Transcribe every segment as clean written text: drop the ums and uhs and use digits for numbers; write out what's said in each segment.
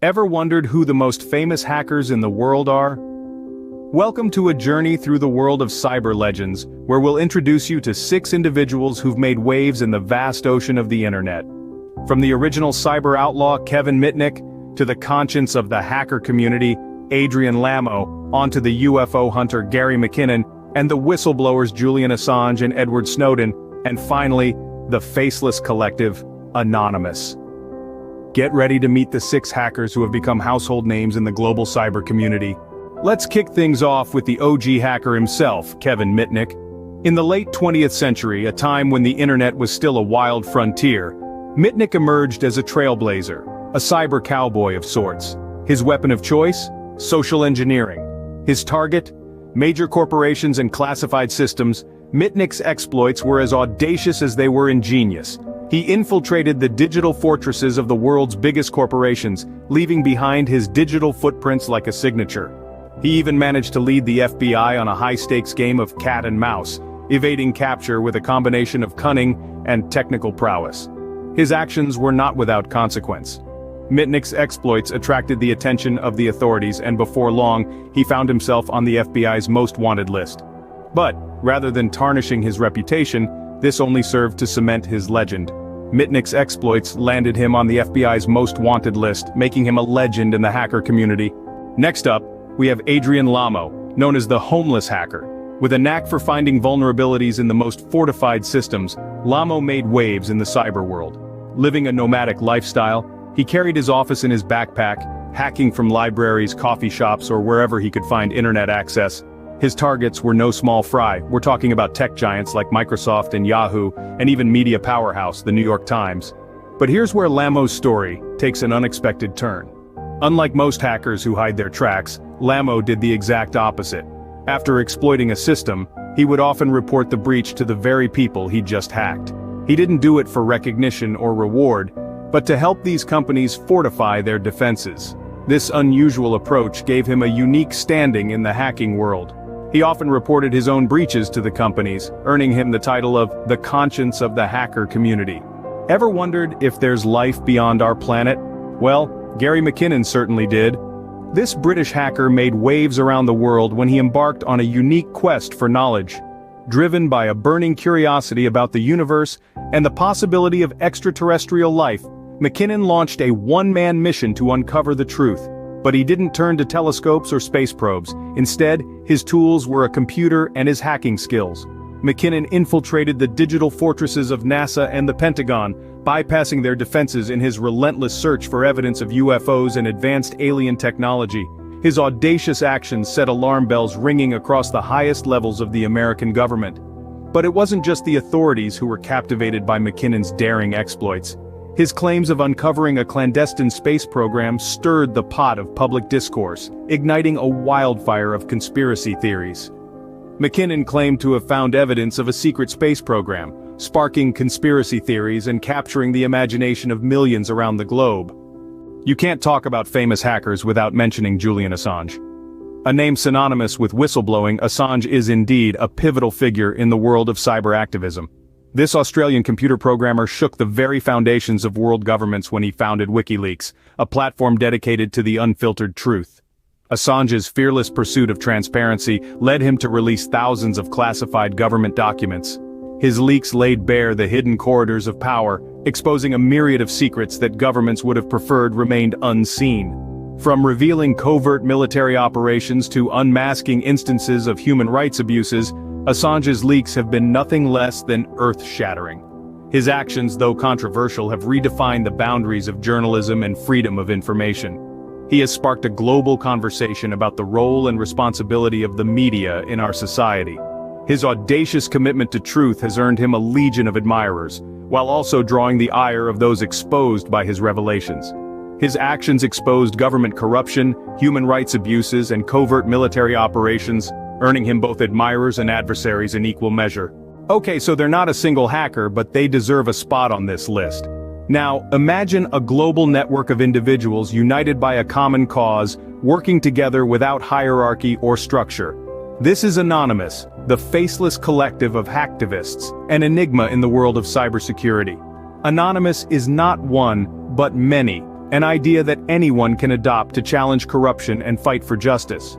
Ever wondered who the most famous hackers in the world are? Welcome to a journey through the world of cyber legends, where we'll introduce you to 6 individuals who've made waves in the vast ocean of the internet. From the original cyber outlaw Kevin Mitnick, to the conscience of the hacker community, Adrian Lamo, onto the UFO hunter Gary McKinnon, and the whistleblowers Julian Assange and Edward Snowden, and finally, the faceless collective, Anonymous. Get ready to meet the 6 hackers who have become household names in the global cyber community. Let's kick things off with the OG hacker himself, Kevin Mitnick. In the late 20th century, a time when the internet was still a wild frontier, Mitnick emerged as a trailblazer, a cyber cowboy of sorts. His weapon of choice? Social engineering. His target? Major corporations and classified systems. Mitnick's exploits were as audacious as they were ingenious. He infiltrated the digital fortresses of the world's biggest corporations, leaving behind his digital footprints like a signature. He even managed to lead the FBI on a high-stakes game of cat and mouse, evading capture with a combination of cunning and technical prowess. His actions were not without consequence. Mitnick's exploits attracted the attention of the authorities, and before long, he found himself on the FBI's most wanted list. But, rather than tarnishing his reputation, this only served to cement his legend. Mitnick's exploits landed him on the FBI's most wanted list, making him a legend in the hacker community. Next up, we have Adrian Lamo, known as the homeless hacker. With a knack for finding vulnerabilities in the most fortified systems, Lamo made waves in the cyber world. Living a nomadic lifestyle, he carried his office in his backpack, hacking from libraries, coffee shops, or wherever he could find internet access. His targets were no small fry. We're talking about tech giants like Microsoft and Yahoo, and even media powerhouse, the New York Times. But here's where Lamo's story takes an unexpected turn. Unlike most hackers who hide their tracks, Lamo did the exact opposite. After exploiting a system, he would often report the breach to the very people he'd just hacked. He didn't do it for recognition or reward, but to help these companies fortify their defenses. This unusual approach gave him a unique standing in the hacking world. He often reported his own breaches to the companies, earning him the title of the conscience of the hacker community. Ever wondered if there's life beyond our planet? Well, Gary McKinnon certainly did. This British hacker made waves around the world when he embarked on a unique quest for knowledge. Driven by a burning curiosity about the universe and the possibility of extraterrestrial life, McKinnon launched a one-man mission to uncover the truth. But he didn't turn to telescopes or space probes. Instead, his tools were a computer and his hacking skills. McKinnon infiltrated the digital fortresses of NASA and the Pentagon, bypassing their defenses in his relentless search for evidence of UFOs and advanced alien technology. His audacious actions set alarm bells ringing across the highest levels of the American government. But it wasn't just the authorities who were captivated by McKinnon's daring exploits. His claims of uncovering a clandestine space program stirred the pot of public discourse, igniting a wildfire of conspiracy theories. McKinnon claimed to have found evidence of a secret space program, sparking conspiracy theories and capturing the imagination of millions around the globe. You can't talk about famous hackers without mentioning Julian Assange. A name synonymous with whistleblowing, Assange is indeed a pivotal figure in the world of cyber activism. This Australian computer programmer shook the very foundations of world governments when he founded WikiLeaks, a platform dedicated to the unfiltered truth. Assange's fearless pursuit of transparency led him to release thousands of classified government documents. His leaks laid bare the hidden corridors of power, exposing a myriad of secrets that governments would have preferred remained unseen. From revealing covert military operations to unmasking instances of human rights abuses, Assange's leaks have been nothing less than earth-shattering. His actions, though controversial, have redefined the boundaries of journalism and freedom of information. He has sparked a global conversation about the role and responsibility of the media in our society. His audacious commitment to truth has earned him a legion of admirers, while also drawing the ire of those exposed by his revelations. His actions exposed government corruption, human rights abuses, and covert military operations, earning him both admirers and adversaries in equal measure. Okay, so they're not a single hacker, but they deserve a spot on this list. Now, imagine a global network of individuals united by a common cause, working together without hierarchy or structure. This is Anonymous, the faceless collective of hacktivists, an enigma in the world of cybersecurity. Anonymous is not one, but many, an idea that anyone can adopt to challenge corruption and fight for justice.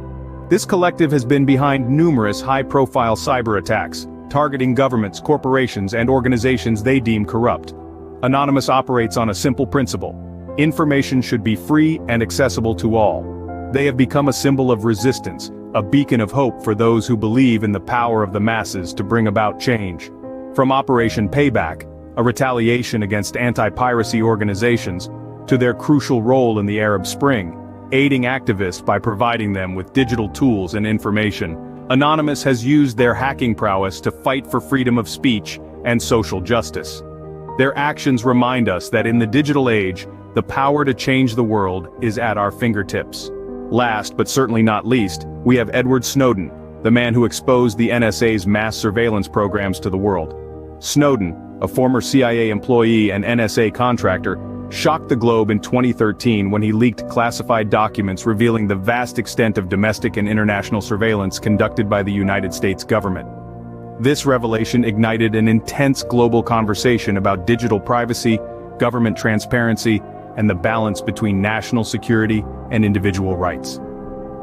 This collective has been behind numerous high-profile cyber attacks, targeting governments, corporations, and organizations they deem corrupt. Anonymous operates on a simple principle: information should be free and accessible to all. They have become a symbol of resistance, a beacon of hope for those who believe in the power of the masses to bring about change. From Operation Payback, a retaliation against anti-piracy organizations, to their crucial role in the Arab Spring, aiding activists by providing them with digital tools and information, Anonymous has used their hacking prowess to fight for freedom of speech and social justice. Their actions remind us that in the digital age, the power to change the world is at our fingertips. Last but certainly not least, we have Edward Snowden, the man who exposed the NSA's mass surveillance programs to the world. Snowden, a former CIA employee and NSA contractor, shocked the globe in 2013 when he leaked classified documents revealing the vast extent of domestic and international surveillance conducted by the United States government. This revelation ignited an intense global conversation about digital privacy, government transparency, and the balance between national security and individual rights.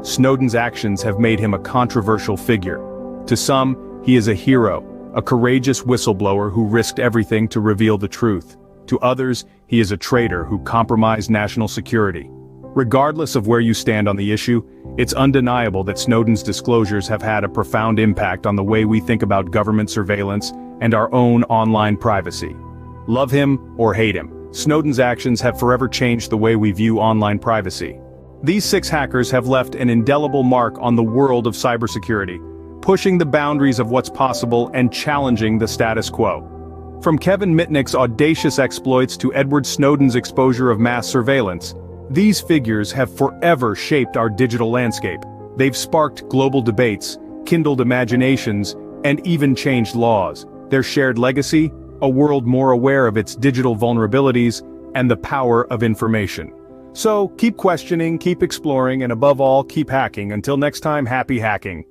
Snowden's actions have made him a controversial figure. To some, he is a hero, a courageous whistleblower who risked everything to reveal the truth. To others, he is a traitor who compromised national security. Regardless of where you stand on the issue, it's undeniable that Snowden's disclosures have had a profound impact on the way we think about government surveillance and our own online privacy. Love him or hate him, Snowden's actions have forever changed the way we view online privacy. These 6 hackers have left an indelible mark on the world of cybersecurity, pushing the boundaries of what's possible and challenging the status quo. From Kevin Mitnick's audacious exploits to Edward Snowden's exposure of mass surveillance, these figures have forever shaped our digital landscape. They've sparked global debates, kindled imaginations, and even changed laws. Their shared legacy: a world more aware of its digital vulnerabilities and the power of information. So, keep questioning, keep exploring, and above all, keep hacking. Until next time, happy hacking.